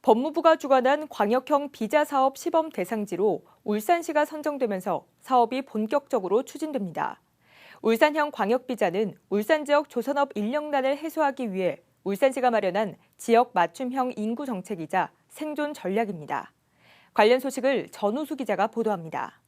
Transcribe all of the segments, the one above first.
법무부가 주관한 광역형 비자 사업 시범 대상지로 울산시가 선정되면서 사업이 본격적으로 추진됩니다. 울산형 광역비자는 울산 지역 조선업 인력난을 해소하기 위해 울산시가 마련한 지역 맞춤형 인구 정책이자 생존 전략입니다. 관련 소식을 전우수 기자가 보도합니다.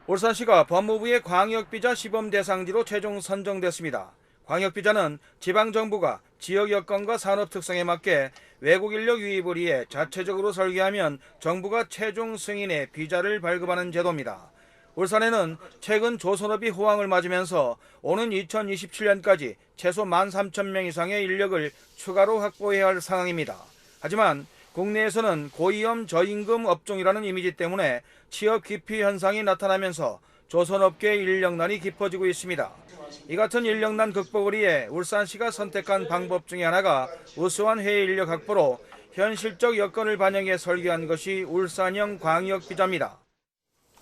울산시가 법무부의 광역비자 시범 대상지로 최종 선정됐습니다. 광역비자는 지방정부가 지역 여건과 산업 특성에 맞게 외국 인력 유입을 위해 자체적으로 설계하면 정부가 최종 승인해 비자를 발급하는 제도입니다. 울산에는 최근 조선업이 호황을 맞으면서 오는 2027년까지 최소 13,000명 이상의 인력을 추가로 확보해야 할 상황입니다. 하지만 국내에서는 고위험 저임금 업종이라는 이미지 때문에 취업 기피 현상이 나타나면서 조선업계의 인력난이 깊어지고 있습니다. 이 같은 인력난 극복을 위해 울산시가 선택한 방법 중에 하나가 우수한 해외 인력 확보로 현실적 여건을 반영해 설계한 것이 울산형 광역비자입니다.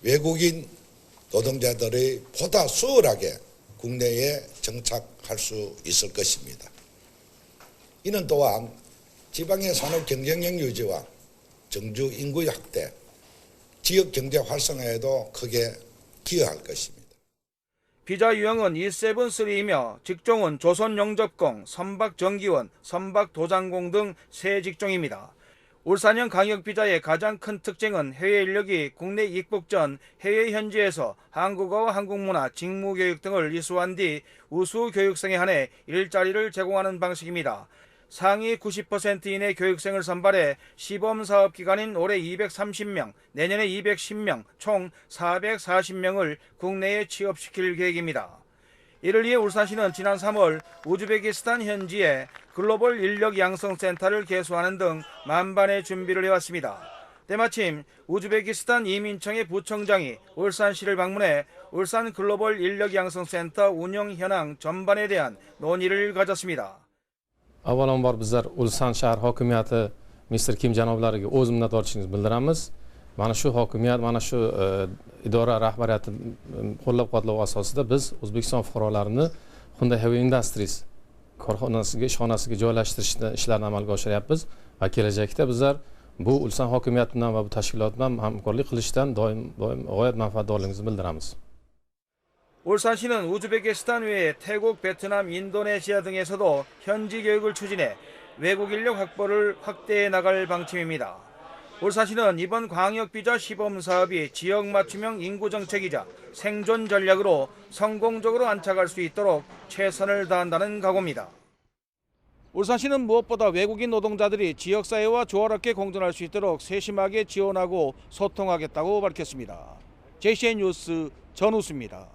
외국인 노동자들이 보다 수월하게 국내에 정착할 수 있을 것입니다. 이는 또한 지방의 산업 경쟁력 유지와 정주 인구 확대, 지역 경제 활성화에도 크게 기여할 것입니다. 비자 유형은 E7-3이며 직종은 조선용접공, 선박정기원, 선박도장공 등 세 직종입니다. 울산형 광역비자의 가장 큰 특징은 해외 인력이 국내 입국 전 해외 현지에서 한국어와 한국문화, 직무교육 등을 이수한 뒤 우수 교육생에 한해 일자리를 제공하는 방식입니다. 상위 90% 이내 교육생을 선발해 시범사업 기간인 올해 230명, 내년에 210명, 총 440명을 국내에 취업시킬 계획입니다. 이를 위해 울산시는 지난 3월 우즈베키스탄 현지에 글로벌 인력 양성센터를 개소하는 등 만반의 준비를 해왔습니다. 때마침 우즈베키스탄 이민청의 부청장이 울산시를 방문해 울산 글로벌 인력 양성센터 운영 현황 전반에 대한 논의를 가졌습니다. Avvalambor bizlar Ulsan shahar hokimiyati Mr. Kim janoblariga o'z minnatdorchiligimizni bildiramiz. Mana shu hokimiyat, mana shu idora rahbariyati qo'llab-quvvatlash asosida biz O'zbekiston fuqarolarini Hyundai Heavy Industries korxonasiga, ishxonasiga joylashtirishni ishlarini amalga oshiryapmiz va kelajakda bizlar bu Ulsan hokimiyati bilan va bu tashkilot bilan hamkorlik qilishdan doim g'oyat manfaatdorligimizni bildiramiz. 울산시는 우즈베키스탄 외에 태국, 베트남, 인도네시아 등에서도 현지 교육을 추진해 외국 인력 확보를 확대해 나갈 방침입니다. 울산시는 이번 광역비자 시범 사업이 지역 맞춤형 인구 정책이자 생존 전략으로 성공적으로 안착할 수 있도록 최선을 다한다는 각오입니다. 울산시는 무엇보다 외국인 노동자들이 지역사회와 조화롭게 공존할 수 있도록 세심하게 지원하고 소통하겠다고 밝혔습니다. JCN 뉴스 전우수입니다.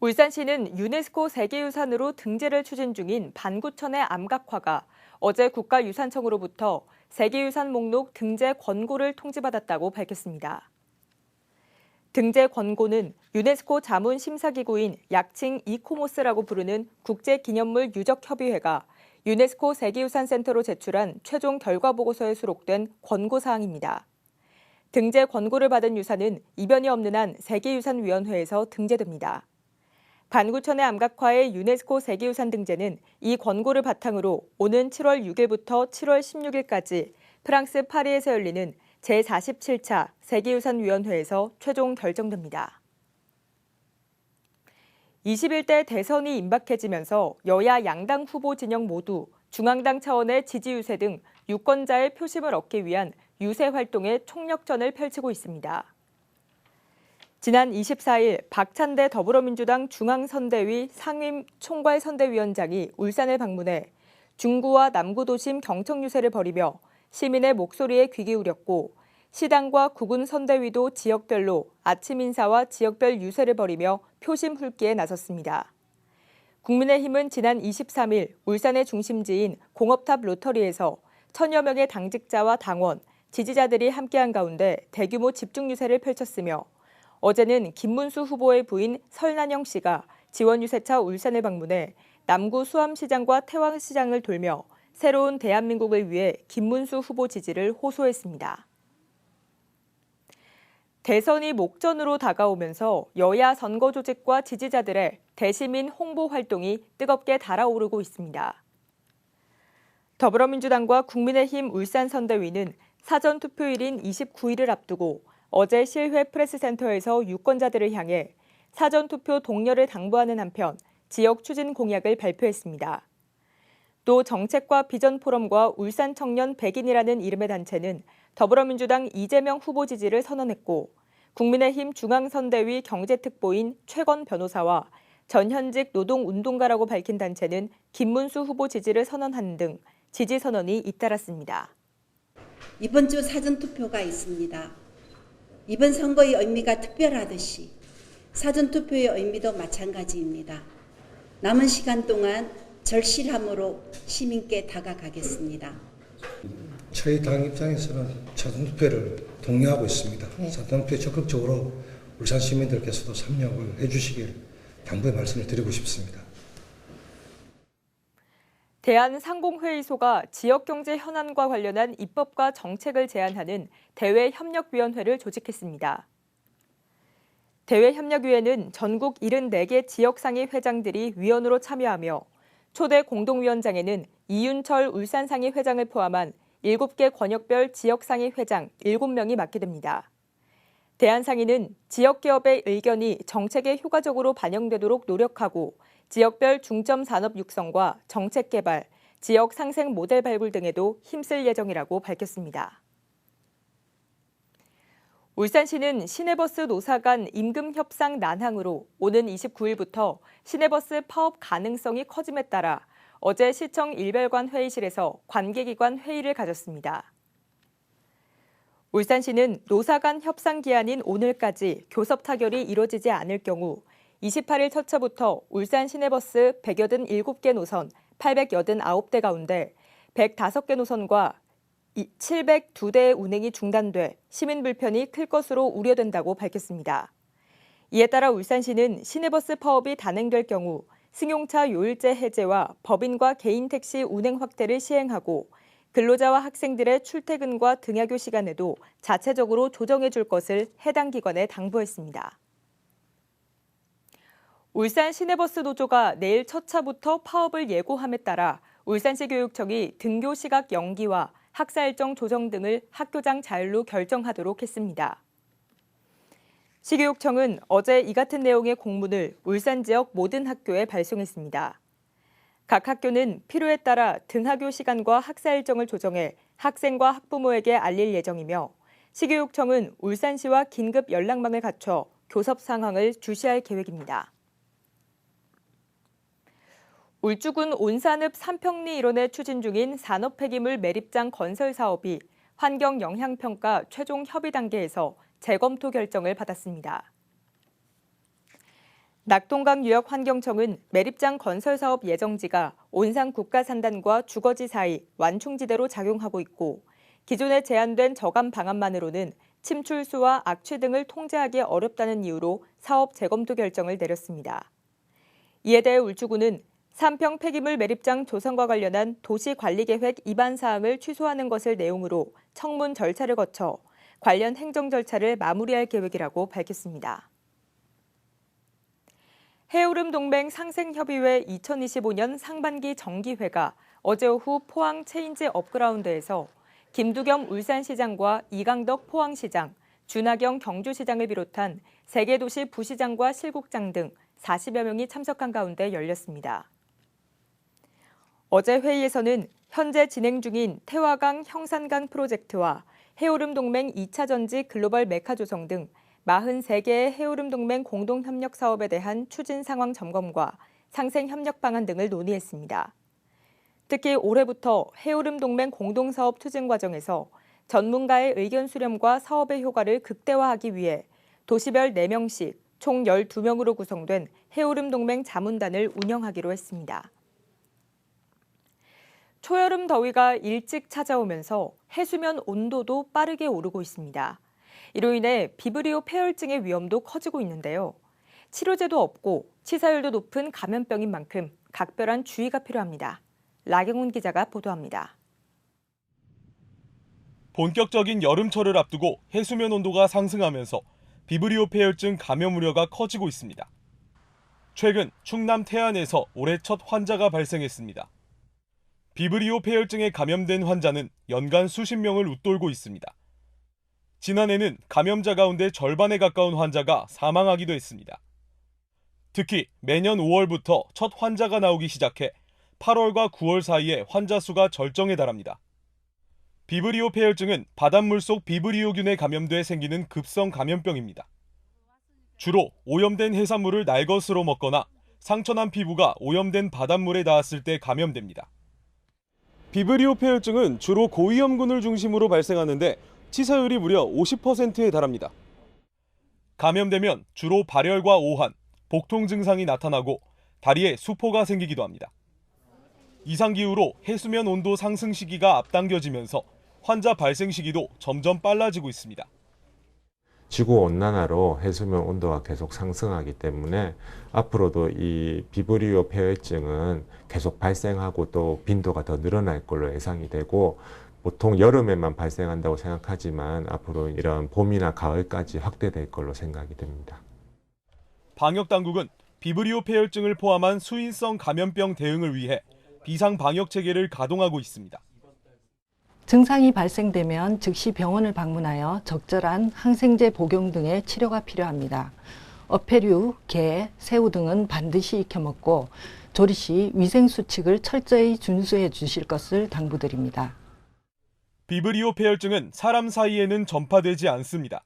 울산시는 유네스코 세계유산으로 등재를 추진 중인 반구천의 암각화가 어제 국가유산청으로부터 세계유산 목록 등재 권고를 통지받았다고 밝혔습니다. 등재 권고는 유네스코 자문심사기구인 약칭 이코모스라고 부르는 국제기념물 유적협의회가 유네스코 세계유산센터로 제출한 최종 결과보고서에 수록된 권고사항입니다. 등재 권고를 받은 유산은 이변이 없는 한 세계유산위원회에서 등재됩니다. 반구천의 암각화의 유네스코 세계유산 등재는 이 권고를 바탕으로 오는 7월 6일부터 7월 16일까지 프랑스 파리에서 열리는 제47차 세계유산위원회에서 최종 결정됩니다. 21대 대선이 임박해지면서 여야 양당 후보 진영 모두 중앙당 차원의 지지 유세 등 유권자의 표심을 얻기 위한 유세 활동에 총력전을 펼치고 있습니다. 지난 24일 박찬대 더불어민주당 중앙선대위 상임 총괄선대위원장이 울산을 방문해 중구와 남구 도심 경청 유세를 벌이며 시민의 목소리에 귀 기울였고 시당과 구군 선대위도 지역별로 아침 인사와 지역별 유세를 벌이며 표심 훑기에 나섰습니다. 국민의힘은 지난 23일 울산의 중심지인 공업탑 로터리에서 1000여 명의 당직자와 당원, 지지자들이 함께한 가운데 대규모 집중 유세를 펼쳤으며 어제는 김문수 후보의 부인 설난영 씨가 지원 유세차 울산을 방문해 남구 수암시장과 태왕시장을 돌며 새로운 대한민국을 위해 김문수 후보 지지를 호소했습니다. 대선이 목전으로 다가오면서 여야 선거 조직과 지지자들의 대시민 홍보 활동이 뜨겁게 달아오르고 있습니다. 더불어민주당과 국민의힘 울산선대위는 사전투표일인 29일을 앞두고 어제 실회 프레스센터에서 유권자들을 향해 사전투표 독려를 당부하는 한편 지역 추진 공약을 발표했습니다. 또 정책과 비전 포럼과 울산 청년 100인이라는 이름의 단체는 더불어민주당 이재명 후보 지지를 선언했고 국민의힘 중앙선대위 경제특보인 최건 변호사와 전현직 노동운동가라고 밝힌 단체는 김문수 후보 지지를 선언하는 등 지지 선언이 잇따랐습니다. 이번 주 사전투표가 있습니다. 이번 선거의 의미가 특별하듯이 사전투표의 의미도 마찬가지입니다. 남은 시간 동안 절실함으로 시민께 다가가겠습니다. 저희 당 입장에서는 사전투표를 독려하고 있습니다. 사전투표에 적극적으로 울산 시민들께서도 참여를 해주시길 당부의 말씀을 드리고 싶습니다. 대한상공회의소가 지역경제 현안과 관련한 입법과 정책을 제안하는 대외협력위원회를 조직했습니다. 대외협력위회는 전국 74개 지역상의 회장들이 위원으로 참여하며 초대 공동위원장에는 이윤철 울산상의 회장을 포함한 7개 권역별 지역상의 회장 7명이 맡게 됩니다. 대한상의는 지역기업의 의견이 정책에 효과적으로 반영되도록 노력하고 지역별 중점 산업 육성과 정책 개발, 지역 상생 모델 발굴 등에도 힘쓸 예정이라고 밝혔습니다. 울산시는 시내버스 노사 간 임금 협상 난항으로 오는 29일부터 시내버스 파업 가능성이 커짐에 따라 어제 시청 일별관 회의실에서 관계기관 회의를 가졌습니다. 울산시는 노사 간 협상 기한인 오늘까지 교섭 타결이 이뤄지지 않을 경우 28일 첫차부터 울산 시내버스 187개 노선 889대 가운데 105개 노선과 702대의 운행이 중단돼 시민 불편이 클 것으로 우려된다고 밝혔습니다. 이에 따라 울산시는 시내버스 파업이 단행될 경우 승용차 요일제 해제와 법인과 개인 택시 운행 확대를 시행하고 근로자와 학생들의 출퇴근과 등하교 시간에도 자체적으로 조정해 줄 것을 해당 기관에 당부했습니다. 울산 시내버스 노조가 내일 첫 차부터 파업을 예고함에 따라 울산시 교육청이 등교 시각 연기와 학사 일정 조정 등을 학교장 자율로 결정하도록 했습니다. 시교육청은 어제 이 같은 내용의 공문을 울산 지역 모든 학교에 발송했습니다. 각 학교는 필요에 따라 등하교 시간과 학사 일정을 조정해 학생과 학부모에게 알릴 예정이며 시교육청은 울산시와 긴급 연락망을 갖춰 교섭 상황을 주시할 계획입니다. 울주군 온산읍 삼평리 일원에 추진 중인 산업폐기물 매립장 건설 사업이 환경영향평가 최종 협의 단계에서 재검토 결정을 받았습니다. 낙동강유역환경청은 매립장 건설 사업 예정지가 온산 국가산단과 주거지 사이 완충지대로 작용하고 있고 기존에 제안된 저감 방안만으로는 침출수와 악취 등을 통제하기 어렵다는 이유로 사업 재검토 결정을 내렸습니다. 이에 대해 울주군은 삼평 폐기물 매립장 조성과 관련한 도시관리계획 위반 사항을 취소하는 것을 내용으로 청문 절차를 거쳐 관련 행정 절차를 마무리할 계획이라고 밝혔습니다. 해오름 동맹 상생협의회 2025년 상반기 정기회가 어제 오후 포항 체인지 업그라운드에서 김두겸 울산시장과 이강덕 포항시장, 준하경 경주시장을 비롯한 3개 도시 부시장과 실국장 등 40여 명이 참석한 가운데 열렸습니다. 어제 회의에서는 현재 진행 중인 태화강 형산강 프로젝트와 해오름 동맹 2차 전지 글로벌 메카 조성 등 43개의 해오름 동맹 공동협력 사업에 대한 추진 상황 점검과 상생 협력 방안 등을 논의했습니다. 특히 올해부터 해오름 동맹 공동사업 추진 과정에서 전문가의 의견 수렴과 사업의 효과를 극대화하기 위해 도시별 4명씩 총 12명으로 구성된 해오름 동맹 자문단을 운영하기로 했습니다. 초여름 더위가 일찍 찾아오면서 해수면 온도도 빠르게 오르고 있습니다. 이로 인해 비브리오 폐혈증의 위험도 커지고 있는데요. 치료제도 없고 치사율도 높은 감염병인 만큼 각별한 주의가 필요합니다. 라경훈 기자가 보도합니다. 본격적인 여름철을 앞두고 해수면 온도가 상승하면서 비브리오 폐혈증 감염 우려가 커지고 있습니다. 최근 충남 태안에서 올해 첫 환자가 발생했습니다. 비브리오 폐혈증에 감염된 환자는 연간 수십 명을 웃돌고 있습니다. 지난해는 감염자 가운데 절반에 가까운 환자가 사망하기도 했습니다. 특히 매년 5월부터 첫 환자가 나오기 시작해 8월과 9월 사이에 환자 수가 절정에 달합니다. 비브리오 폐혈증은 바닷물 속 비브리오균에 감염돼 생기는 급성 감염병입니다. 주로 오염된 해산물을 날것으로 먹거나 상처난 피부가 오염된 바닷물에 닿았을 때 감염됩니다. 비브리오 폐혈증은 주로 고위험군을 중심으로 발생하는데 치사율이 무려 50%에 달합니다. 감염되면 주로 발열과 오한, 복통 증상이 나타나고 다리에 수포가 생기기도 합니다. 이상기후로 해수면 온도 상승 시기가 앞당겨지면서 환자 발생 시기도 점점 빨라지고 있습니다. 지구온난화로 해수면 온도가 계속 상승하기 때문에 앞으로도 이 비브리오 폐혈증은 계속 발생하고 또 빈도가 더 늘어날 걸로 예상이 되고 보통 여름에만 발생한다고 생각하지만 앞으로 이런 봄이나 가을까지 확대될 걸로 생각이 됩니다. 방역당국은 비브리오 폐혈증을 포함한 수인성 감염병 대응을 위해 비상방역체계를 가동하고 있습니다. 증상이 발생되면 즉시 병원을 방문하여 적절한 항생제 복용 등의 치료가 필요합니다. 어패류, 게, 새우 등은 반드시 익혀 먹고 조리 시 위생수칙을 철저히 준수해 주실 것을 당부드립니다. 비브리오 폐혈증은 사람 사이에는 전파되지 않습니다.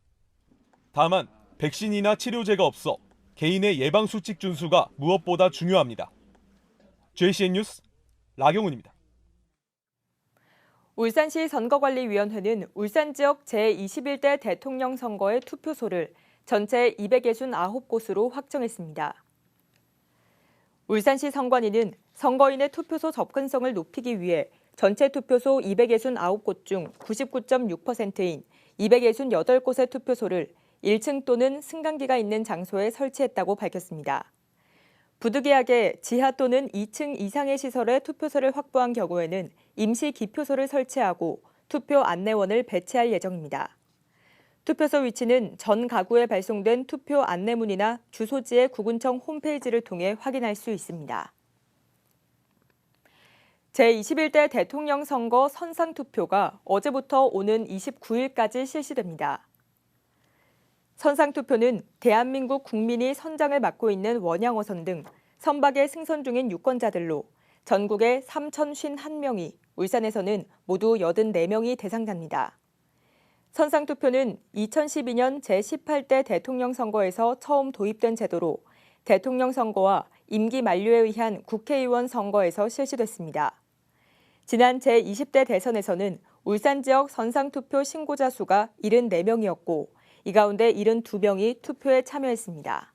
다만 백신이나 치료제가 없어 개인의 예방수칙 준수가 무엇보다 중요합니다. JCN 뉴스 라경훈입니다. 울산시 선거관리위원회는 울산 지역 제21대 대통령 선거의 투표소를 전체 269곳으로 확정했습니다. 울산시 선관위는 선거인의 투표소 접근성을 높이기 위해 전체 투표소 269곳 중 99.6%인 268곳의 투표소를 1층 또는 승강기가 있는 장소에 설치했다고 밝혔습니다. 부득이하게 지하 또는 2층 이상의 시설에 투표소를 확보한 경우에는 임시 기표소를 설치하고 투표 안내원을 배치할 예정입니다. 투표소 위치는 전 가구에 발송된 투표 안내문이나 주소지의 구군청 홈페이지를 통해 확인할 수 있습니다. 제21대 대통령 선거 선상투표가 어제부터 오는 29일까지 실시됩니다. 선상투표는 대한민국 국민이 선장을 맡고 있는 원양어선 등 선박에 승선 중인 유권자들로 전국에 3,051명이, 울산에서는 모두 84명이 대상자입니다. 선상투표는 2012년 제18대 대통령 선거에서 처음 도입된 제도로 대통령 선거와 임기 만료에 의한 국회의원 선거에서 실시됐습니다. 지난 제20대 대선에서는 울산 지역 선상투표 신고자 수가 74명이었고 이 가운데 72명이 투표에 참여했습니다.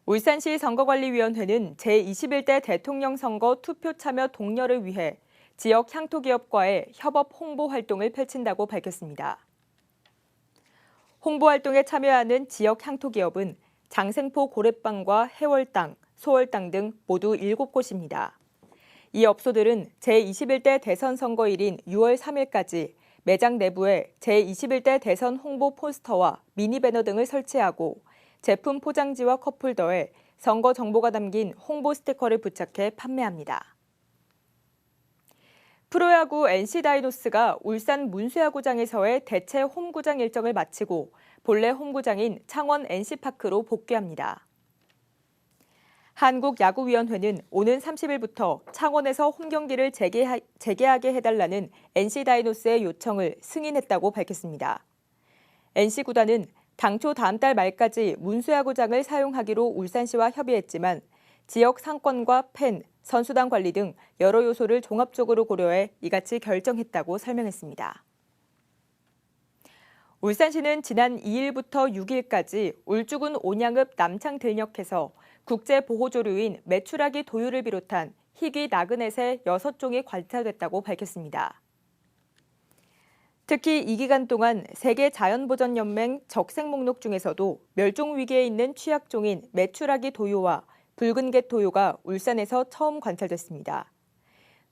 울산시 선거관리위원회는 제21대 대통령 선거 투표 참여 독려를 위해 지역 향토기업과의 협업 홍보 활동을 펼친다고 밝혔습니다. 홍보 활동에 참여하는 지역 향토기업은 장생포 고래빵과 해월땅, 소월땅 등 모두 7곳입니다. 이 업소들은 제21대 대선 선거일인 6월 3일까지 매장 내부에 제21대 대선 홍보 포스터와 미니 배너 등을 설치하고 제품 포장지와 컵홀더에 선거 정보가 담긴 홍보 스티커를 부착해 판매합니다. 프로야구 NC 다이노스가 울산 문수야구장에서의 대체 홈구장 일정을 마치고 본래 홈구장인 창원 NC파크로 복귀합니다. 한국야구위원회는 오는 30일부터 창원에서 홈경기를 재개하게 해달라는 NC 다이노스의 요청을 승인했다고 밝혔습니다. NC 구단은 당초 다음 달 말까지 문수야구장을 사용하기로 울산시와 협의했지만 지역 상권과 팬, 선수단 관리 등 여러 요소를 종합적으로 고려해 이같이 결정했다고 설명했습니다. 울산시는 지난 2일부터 6일까지 울주군 온양읍 남창들녘에서 국제보호조류인 메추라기 도유를 비롯한 희귀 나그넷의 6종이 관찰됐다고 밝혔습니다. 특히 이 기간 동안 세계자연보전연맹 적색 목록 중에서도 멸종 위기에 있는 취약종인 메추라기 도유와 붉은개 도유가 울산에서 처음 관찰됐습니다.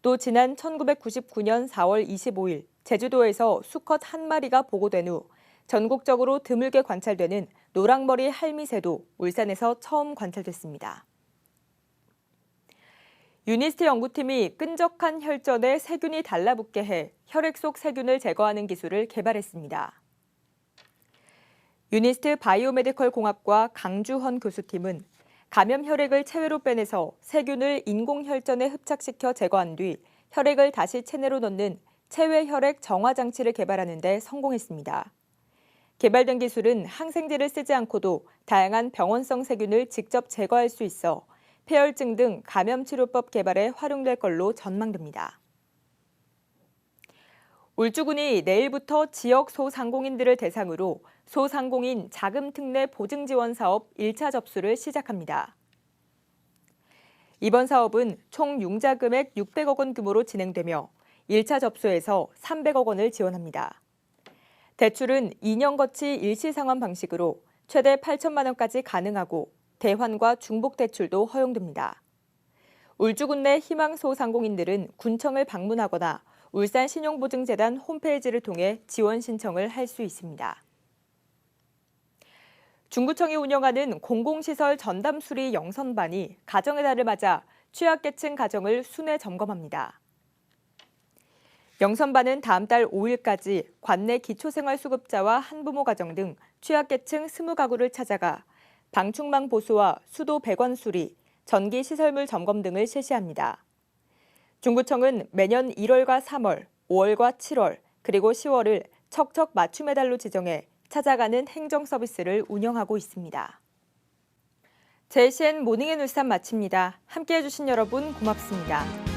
또 지난 1999년 4월 25일 제주도에서 수컷 한 마리가 보고된 후 전국적으로 드물게 관찰되는 노랑머리 할미새도 울산에서 처음 관찰됐습니다. 유니스트 연구팀이 끈적한 혈전에 세균이 달라붙게 해 혈액 속 세균을 제거하는 기술을 개발했습니다. 유니스트 바이오메디컬 공학과 강주헌 교수팀은 감염 혈액을 체외로 빼내서 세균을 인공 혈전에 흡착시켜 제거한 뒤 혈액을 다시 체내로 넣는 체외 혈액 정화 장치를 개발하는 데 성공했습니다. 개발된 기술은 항생제를 쓰지 않고도 다양한 병원성 세균을 직접 제거할 수 있어 폐혈증 등 감염치료법 개발에 활용될 걸로 전망됩니다. 울주군이 내일부터 지역 소상공인들을 대상으로 소상공인 자금 특례 보증 지원 사업 1차 접수를 시작합니다. 이번 사업은 총 융자 금액 600억 원 규모로 진행되며 1차 접수에서 300억 원을 지원합니다. 대출은 2년 거치 일시 상환 방식으로 최대 8천만 원까지 가능하고 대환과 중복 대출도 허용됩니다. 울주군 내 희망 소상공인들은 군청을 방문하거나 울산신용보증재단 홈페이지를 통해 지원 신청을 할 수 있습니다. 중구청이 운영하는 공공시설 전담 수리 영선반이 가정의 달을 맞아 취약계층 가정을 순회 점검합니다. 영선반은 다음 달 5일까지 관내 기초생활수급자와 한부모 가정 등 취약계층 20가구를 찾아가 방충망 보수와 수도 배관 수리, 전기 시설물 점검 등을 실시합니다. 중구청은 매년 1월과 3월, 5월과 7월, 그리고 10월을 척척 맞춤의 달로 지정해 찾아가는 행정 서비스를 운영하고 있습니다. JCN 모닝앤 울산 마칩니다. 함께해 주신 여러분 고맙습니다.